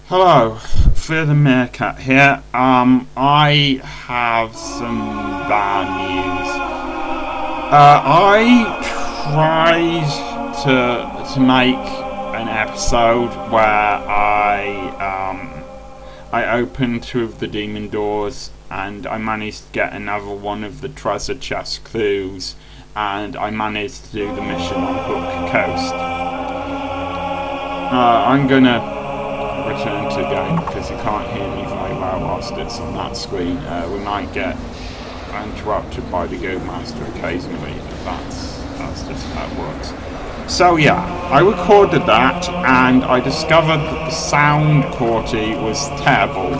Hello, Fear the Meerkat here. I have some bad news. I tried to make an episode where I opened two of the demon doors and I managed to get another one of the treasure chest clues, and I managed to do the mission on Hook Coast. I'm gonna return to the game because you can't hear me very well whilst it's on that screen. We might get interrupted by the Go Master occasionally, but that's just how it works. So yeah, I recorded that and I discovered that the sound quality was terrible.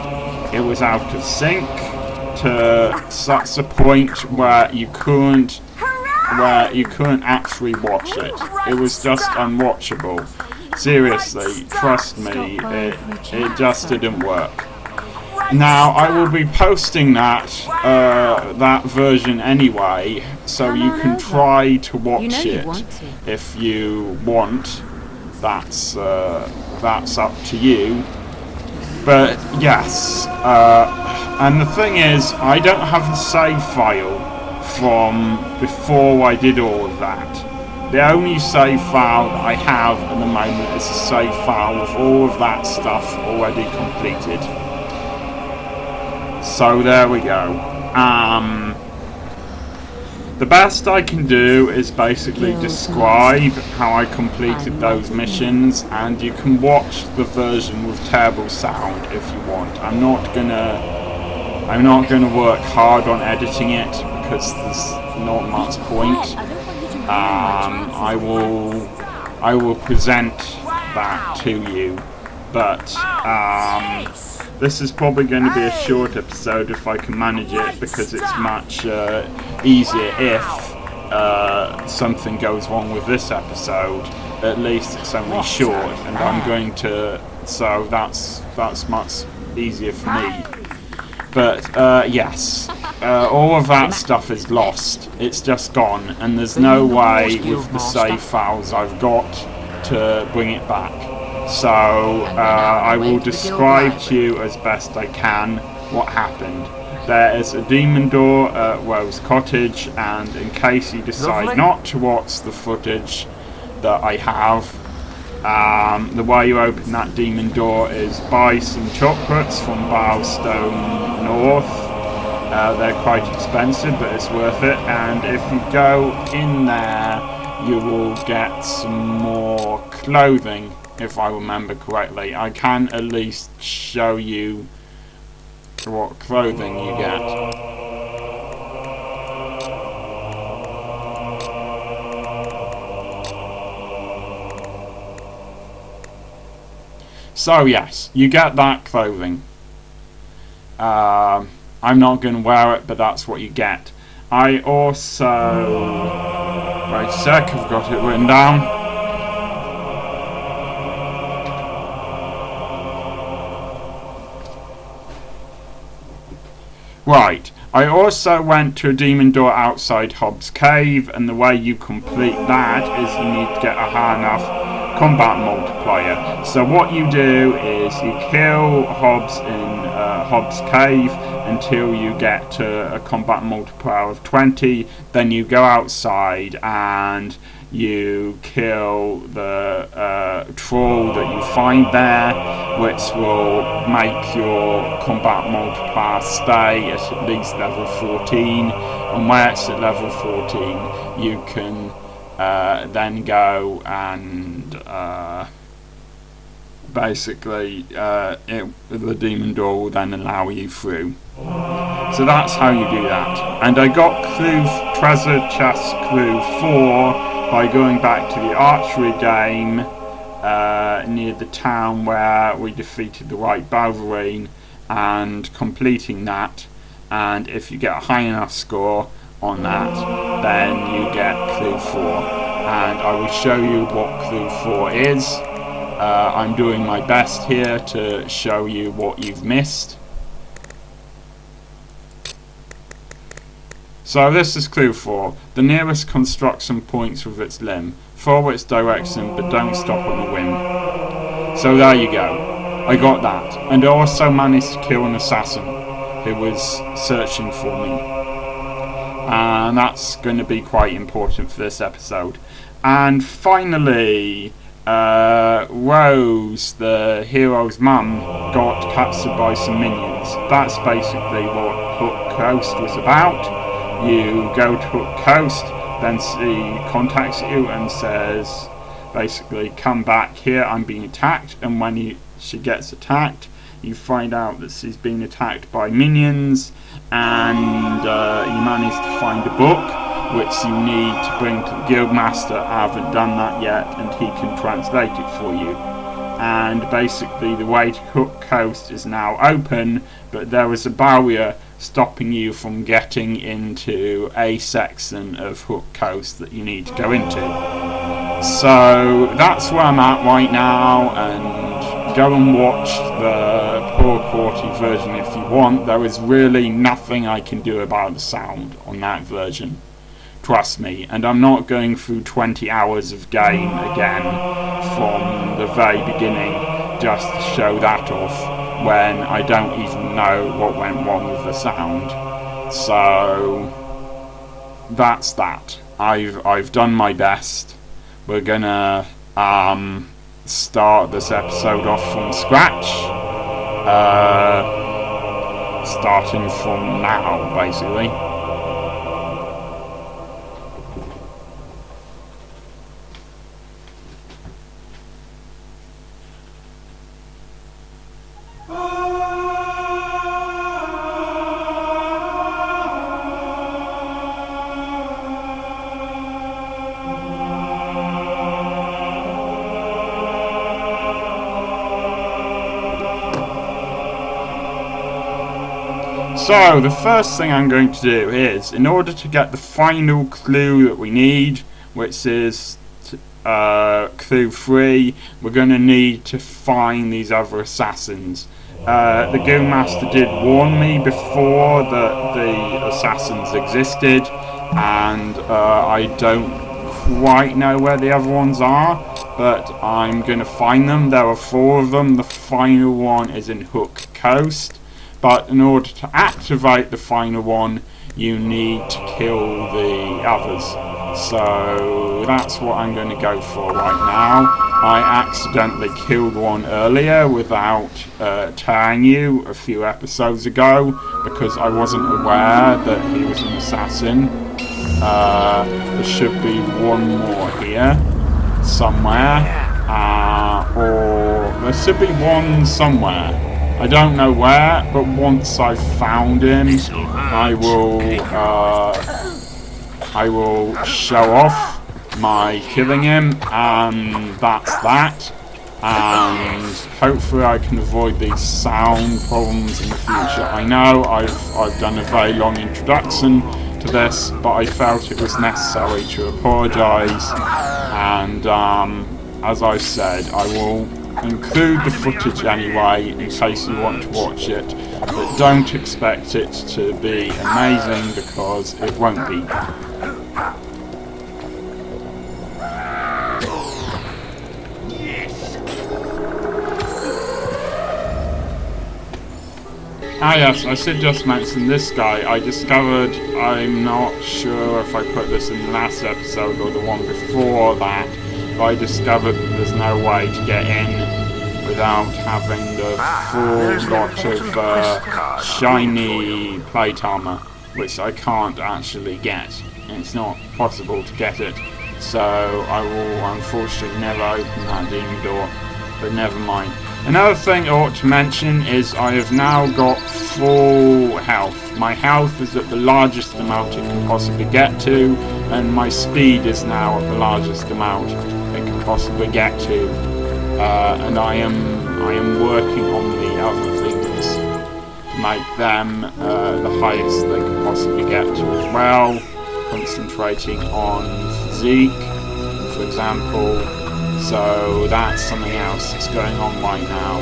It was out of sync to such a point where you couldn't actually watch it. It was just unwatchable. Seriously, trust me, it just didn't work. Now, I will be posting that version anyway, so you can try to watch it if you want. That's up to you. But yes, and the thing is, I don't have a save file from before I did all of that. The only save file that I have at the moment is a save file with all of that stuff already completed. So there we go. The best I can do is basically describe how I completed those missions, and you can watch the version with terrible sound if you want. I'm not gonna work hard on editing it because there's not much point. I will present that to you, but this is probably going to be a short episode if I can manage it, because it's much easier if something goes wrong with this episode. At least it's only short, and I'm going to, so that's much easier for me. But yes, all of that stuff is lost. It's just gone, and there's no way with the save files I've got to bring it back. So I will describe to you as best I can what happened. There is a demon door at Rose Cottage, and in case you decide not to watch the footage that I have, the way you open that demon door is buy some chocolates from Barstone North. They're quite expensive, but it's worth it. And if you go in there, you will get some more clothing, if I remember correctly. I can at least show you what clothing you get. So yes, you get that clothing. I'm not going to wear it, but that's what you get. I also... Wait a sec, I've got it written down. Right, I also went to a demon door outside Hobbs Cave, and the way you complete that is you need to get a high enough combat multiplier. So what you do is you kill Hobbs in Hobbs Cave until you get to a combat multiplier of 20, then you go outside and you kill the troll that you find there, which will make your combat multiplier stay at least level 14, and where it's at level 14 you can then go and basically the demon door will then allow you through. So that's how you do that. And I got treasure chest clue 4 by going back to the archery game near the town where we defeated the White Balverine and completing that. And if you get a high enough score on that, then you get clue 4. And I will show you what clue 4 is. I'm doing my best here to show you what you've missed. So this is clue 4. The nearest construction points with its limb. Follow its direction, but don't stop on a whim. So there you go. I got that. And I also managed to kill an assassin who was searching for me. And that's going to be quite important for this episode. And finally, Rose, the hero's mum, got captured by some minions. That's basically what Hook Coast was about. You go to Hook Coast, then she contacts you and says, basically, come back here, I'm being attacked. And when she gets attacked, you find out that she's been attacked by minions, and you manage to find a book which you need to bring to the Guildmaster. I haven't done that yet, and he can translate it for you. And basically the way to Hook Coast is now open, but there is a barrier stopping you from getting into a section of Hook Coast that you need to go into. So that's where I'm at right now, and go and watch the poor quality version if you want. There is really nothing I can do about the sound on that version. Trust me, and I'm not going through 20 hours of game again from the very beginning just to show that off when I don't even know what went wrong with the sound. So that's that. I've done my best. We're gonna start this episode off from scratch, starting from now, basically. So, the first thing I'm going to do is, in order to get the final clue that we need, which is clue 3, we're going to need to find these other assassins. The Guildmaster did warn me before that the assassins existed, and I don't quite know where the other ones are, but I'm going to find them. There are 4 of them. The final one is in Hook Coast. But in order to activate the final one, you need to kill the others. So that's what I'm going to go for right now. I accidentally killed one earlier without telling you a few episodes ago, because I wasn't aware that he was an assassin. There should be one more here somewhere, or there should be one somewhere. I don't know where, but once I've found him, I will show off my killing him, and that's that. And hopefully I can avoid these sound problems in the future. I know I've done a very long introduction to this, but I felt it was necessary to apologise. And as I said, I will include the footage anyway in case you want to watch it, but don't expect it to be amazing, because it won't be. Ah yes, I should just mention this guy. I discovered, I'm not sure if I put this in the last episode or the one before that, I discovered that there's no way to get in without having the full lot of shiny plate armor, which I can't actually get. It's not possible to get it, so I will unfortunately never open that demon door, but never mind. Another thing I ought to mention is I have now got full health. My health is at the largest amount it can possibly get to, and my speed is now at the largest amount it can possibly get to, and I am working on the other things to make them the highest they can possibly get to as well, concentrating on physique, for example. So that's something else that's going on right now.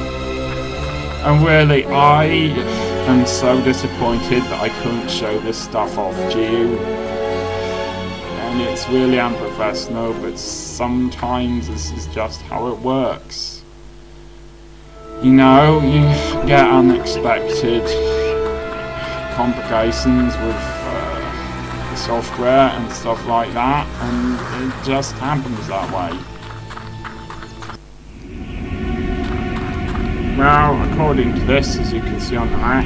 And really, I am so disappointed that I couldn't show this stuff off to you. And it's really unprofessional, but sometimes this is just how it works. you know, you get unexpected complications with the software and stuff like that, and it just happens that way. Well, according to this, as you can see on the map,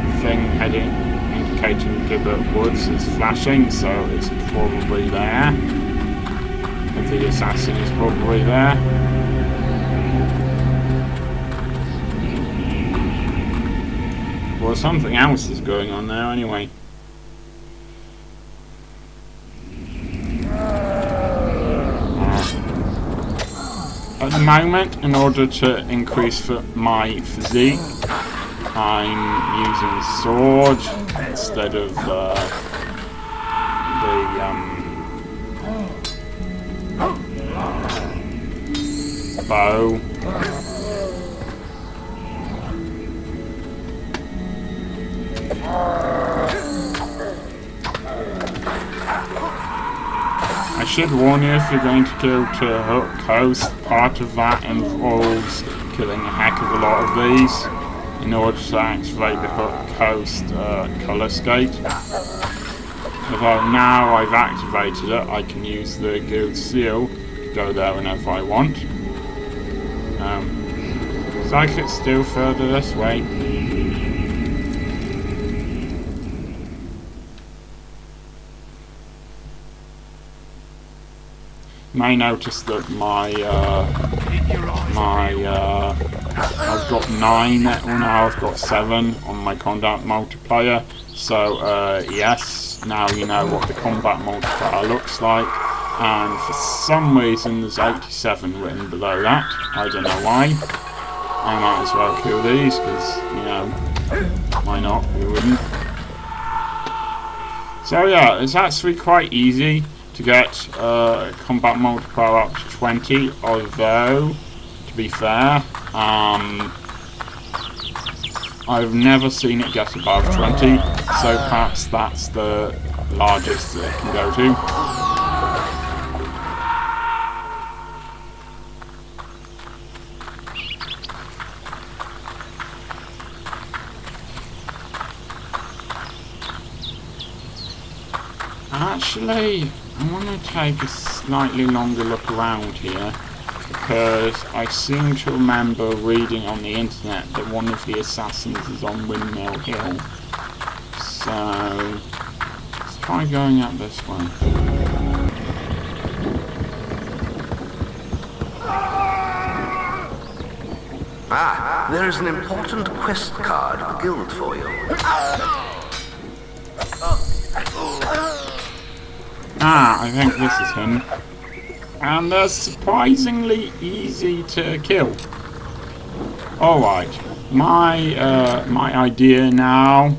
the thing heading indicating Gibbet Woods is flashing, so it's probably there. And the assassin is probably there. Well, something else is going on there anyway. At the moment, in order to increase my physique, I'm using sword instead of the bow. I should warn you, if you're going to go to Hook Coast, part of that involves killing a heck of a lot of these in order to activate the Hook Coast colour skate. Although now I've activated it, I can use the guild seal to go there whenever I want. Looks like it's still further this way. You may notice that I've got 9, well now I've got 7 on my combat multiplayer, so yes, now you know what the combat multiplier looks like, and for some reason there's 87 written below that. I don't know why. I might as well kill these, because, you know, why not, we wouldn't. So yeah, it's actually quite easy to get combat multiplier up to 20, although, to be fair, I've never seen it get above 20, so perhaps that's the largest that it can go to. Actually, I want to take a slightly longer look around here, because I seem to remember reading on the internet that one of the assassins is on Windmill Hill. So, let's try going up this way. Ah, there is an important quest card at the guild for you. Ah, I think this is him. And they're surprisingly easy to kill. Alright, my idea now,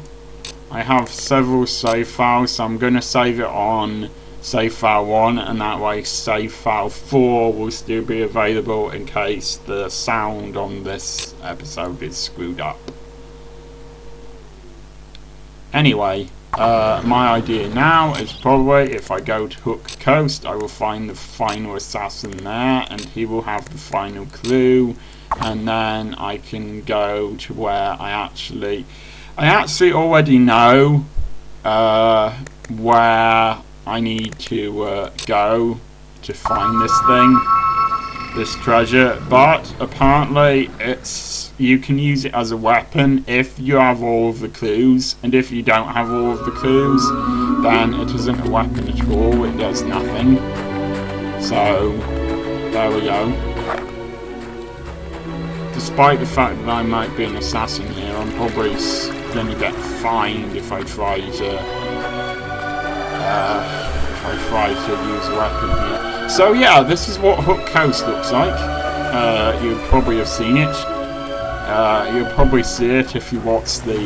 I have several save files, so I'm going to save it on save file 1, and that way save file 4 will still be available in case the sound on this episode is screwed up. Anyway, my idea now is probably if I go to Hook Coast, I will find the final assassin there, and he will have the final clue, and then I can go to where I actually already know where I need to go to find this thing, this treasure, but apparently you can use it as a weapon if you have all of the clues, and if you don't have all of the clues, then it isn't a weapon at all, it does nothing. So, there we go. Despite the fact that I might be an assassin here, I'm probably going to get fined if I try to use a weapon here. So yeah, this is what Hook Coast looks like. You probably have seen it. You'll probably see it if you watch the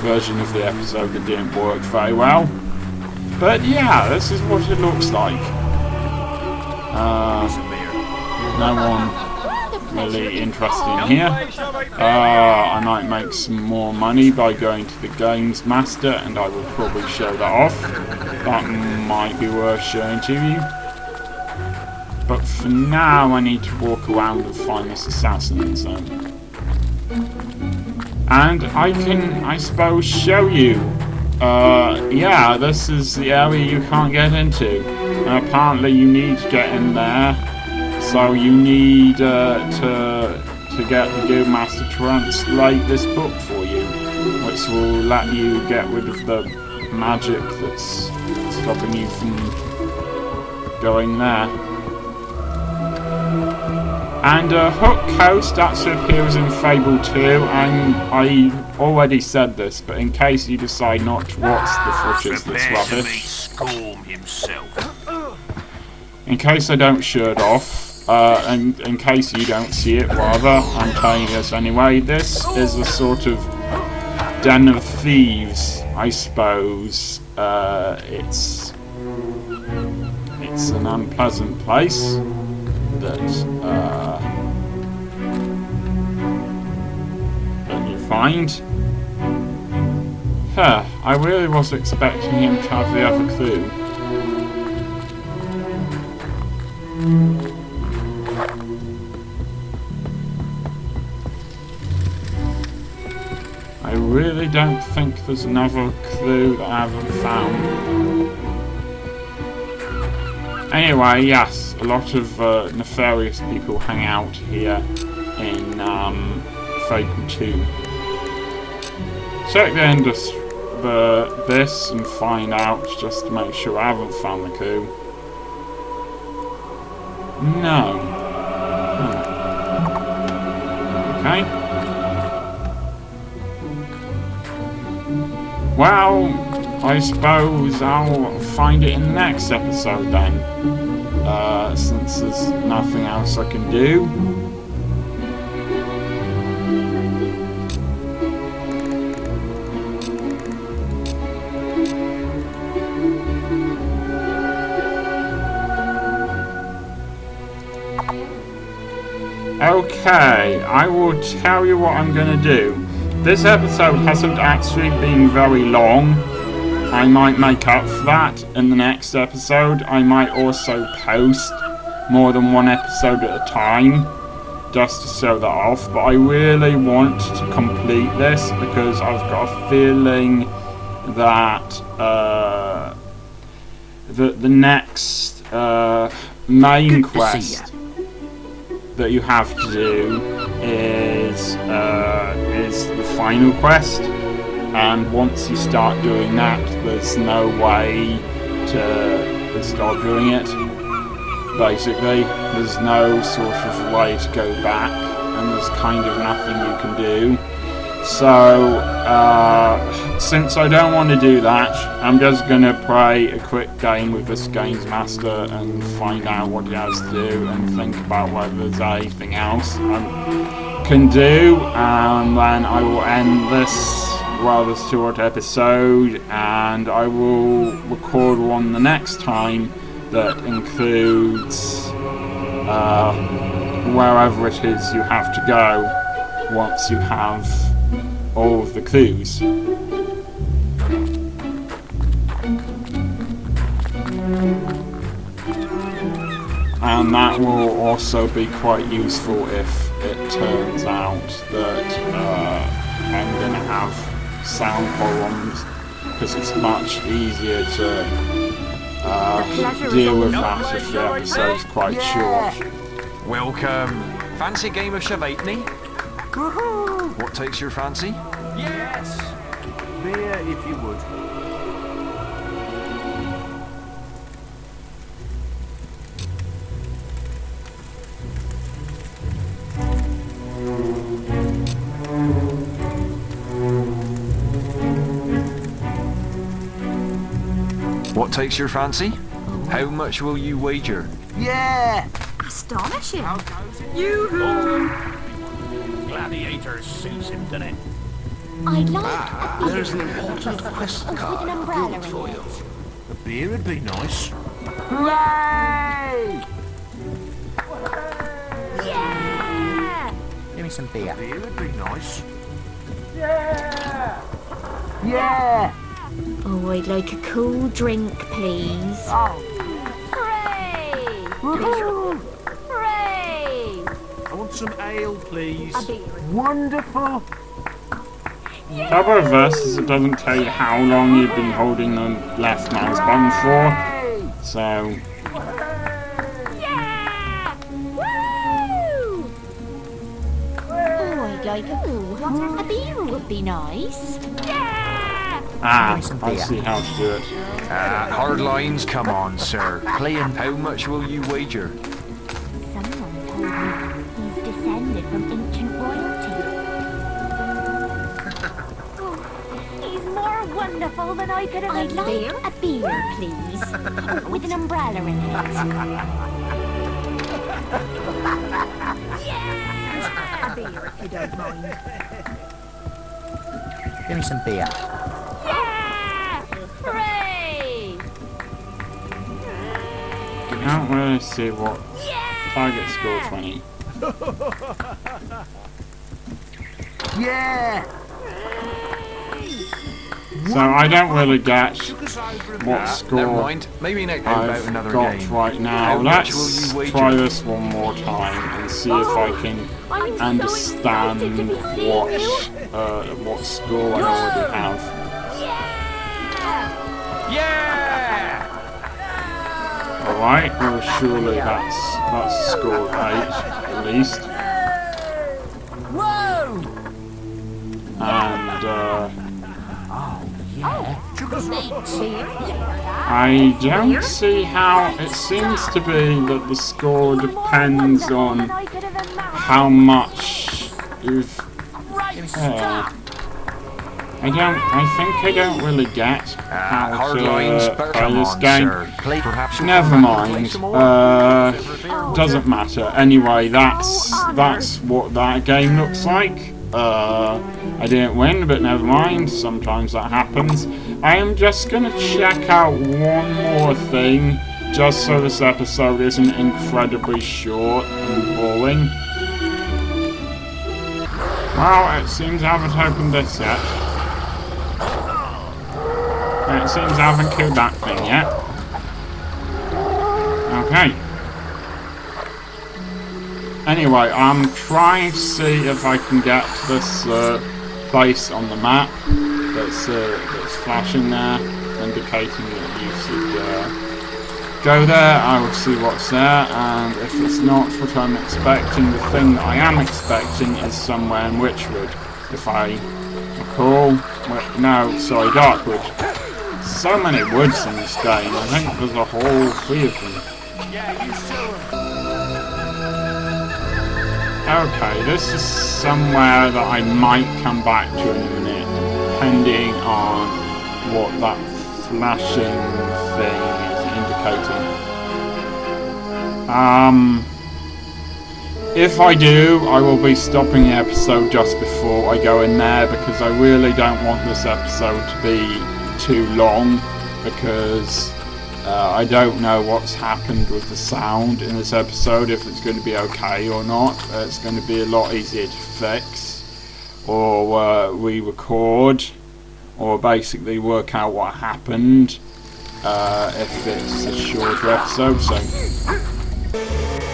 version of the episode that didn't work very well. But yeah, this is what it looks like. No one really interested in here. I might make some more money by going to the Games Master, and I will probably show that off. That might be worth showing to you. But for now, I need to walk around and find this assassin, so And I can, I suppose, show you. Yeah, this is the area you can't get into. And apparently you need to get in there. So you need to get the Guild Master to translate this book for you, which will let you get rid of the magic that's stopping you from going there. And Hook Coast actually appears in Fable 2, and I already said this, but in case you decide not to watch the footage that's rubbish, in case I don't show it off, and in case you don't see it, rather, I'm telling you this anyway, this is a sort of den of thieves, I suppose. It's an unpleasant place that you find. Huh, I really was expecting him to have the other clue. I really don't think there's another clue that I haven't found. Anyway, yes, a lot of nefarious people hang out here in Fable 2. Check the end of this and find out, just to make sure I haven't found the clue. No. Okay. Well, I suppose I'll find it in the next episode then, since there's nothing else I can do. Okay, I will tell you what I'm going to do. This episode hasn't actually been very long. I might make up for that in the next episode. I might also post more than one episode at a time, just to show that off. But I really want to complete this because I've got a feeling that the next main quest that you have to do is the final quest, and once you start doing that, there's no way to stop doing it. Basically, there's no sort of way to go back, and there's kind of nothing you can do. So, since I don't want to do that, I'm just going to play a quick game with this Games Master and find out what he has to do and think about whether there's anything else I can do, and then I will end this rather short episode, and I will record one the next time that includes wherever it is you have to go once you have all of the clues. And that will also be quite useful if it turns out that I'm going to have sound problems, because it's much easier to deal with that if the episode's quite short. Welcome. Fancy a game of Shavatni? What takes your fancy? Yes! Beer, if you would. What takes your fancy? How much will you wager? Yeah! Astonishing. Yoo-hoo! Gladiator suits him, doesn't it? I'd like a beer There's an important quest with card an umbrella built for in you. it. A beer would be nice. Hooray! Yeah! Give me some beer. Beer would be nice. Yeah! Oh, I'd like a cool drink, please. Oh, Hooray! woohoo! Hooray! I want some ale, please. A beer. Wonderful. Trouble with this is it doesn't tell you how long you've been holding the left mouse button for. So, Yeah! Woo! Oh, I'd like a beer would be nice. Yeah! I beer. see how to do it. Hard lines, come on, sir. Playing, how much will you wager? Someone told me he's descended from ancient royalty. Oh, he's more wonderful than I could have imagined. I'd like a beer, please. Oh, with an umbrella in it. Yeah! A beer, if you don't mind. Give me some beer. Yeah! Hooray! I don't really see what Yeah! target score 20. Yeah. So I don't really get Sugar's over a what Never score mind. Maybe next how about I've another got game. right now. How much will Let's you wager? try this one more time and see if I can I'm understand so excited to be seeing you. what score I already have. Yeah! Yeah! Alright, well surely that's score 8 at least. Whoa. And Sugar's I don't see how it seems to be that the score depends on how much you've I think I don't really get how Hard to lines, but play come this on, game. sir. Perhaps you'll Never come back and play mind. some more? Doesn't matter. Anyway, that's what that game looks like. I didn't win, but never mind. Sometimes that happens. I am just gonna check out one more thing, just so this episode isn't incredibly short and boring. Well, it seems I haven't opened this yet. And it seems I haven't killed that thing yet. Okay. Anyway, I'm trying to see if I can get to this place on the map that's flashing there, indicating that you should go there. I will see what's there, and if it's not what I'm expecting, the thing that I am expecting is somewhere in Witchwood. If I recall, no, sorry, Darkwood. So many woods in this game. I think there's a whole 3 of them. Okay, this is somewhere that I might come back to in a minute, depending on what that flashing thing is indicating. If I do, I will be stopping the episode just before I go in there, because I really don't want this episode to be too long, because I don't know what's happened with the sound in this episode, if it's going to be okay or not. It's going to be a lot easier to fix, or re-record, or basically work out what happened if it's a shorter episode. So,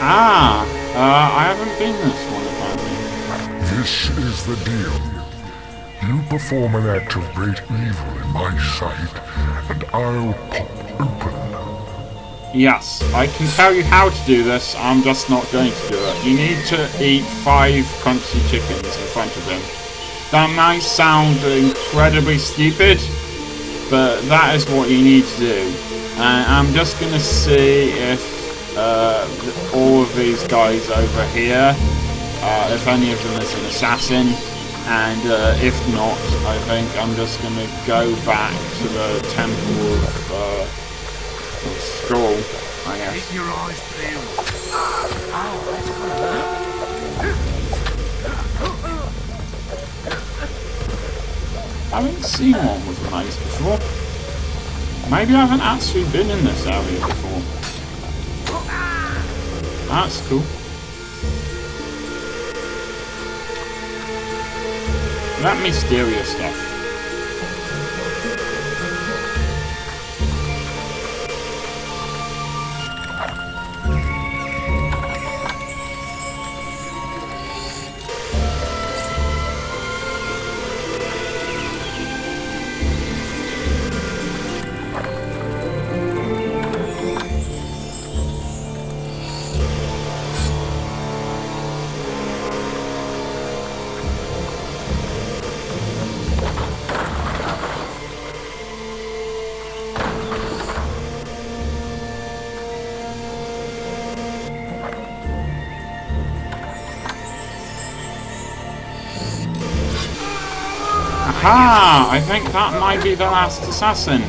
I haven't been this one apparently. This is the deal. You perform an act of great evil in my sight, and I'll pop open. Yes, I can tell you how to do this, I'm just not going to do it. You need to eat 5 crunchy chickens in front of him. That might sound incredibly stupid, but that is what you need to do. And I'm just going to see if all of these guys over here, if any of them is an assassin, and if not, I think I'm just going to go back to the Temple of Skull, I guess. Keep your eyes peeled. I haven't seen one with a maze before. Maybe I haven't actually been in this area before. That's cool. That mysterious stuff. Aha! I think that might be the last assassin.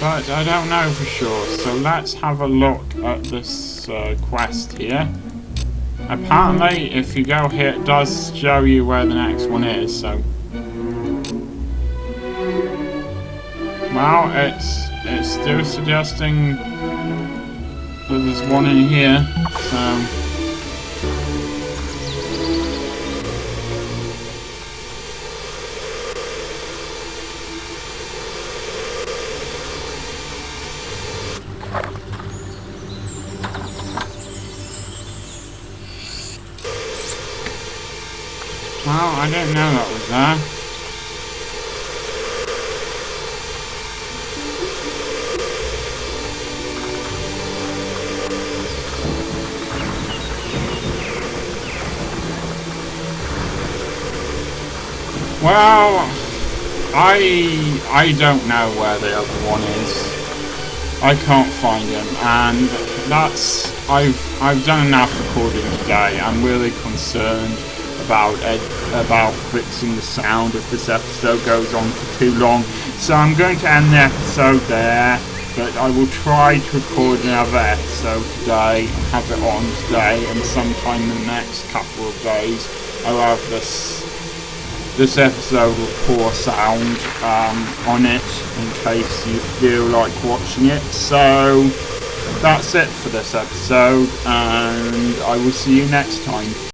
But I don't know for sure, so let's have a look at this quest here. Apparently, if you go here, it does show you where the next one is, so... Well, it's still suggesting that there's one in here, so... Well, I didn't know that was there. Well, I don't know where the other one is. I can't find him, and I've done enough recording today. I'm really concerned about fixing the sound if this episode goes on for too long. So I'm going to end the episode there, but I will try to record another episode today and have it on today, and sometime in the next couple of days I'll have this episode with poor sound on it in case you feel like watching it. So that's it for this episode, and I will see you next time.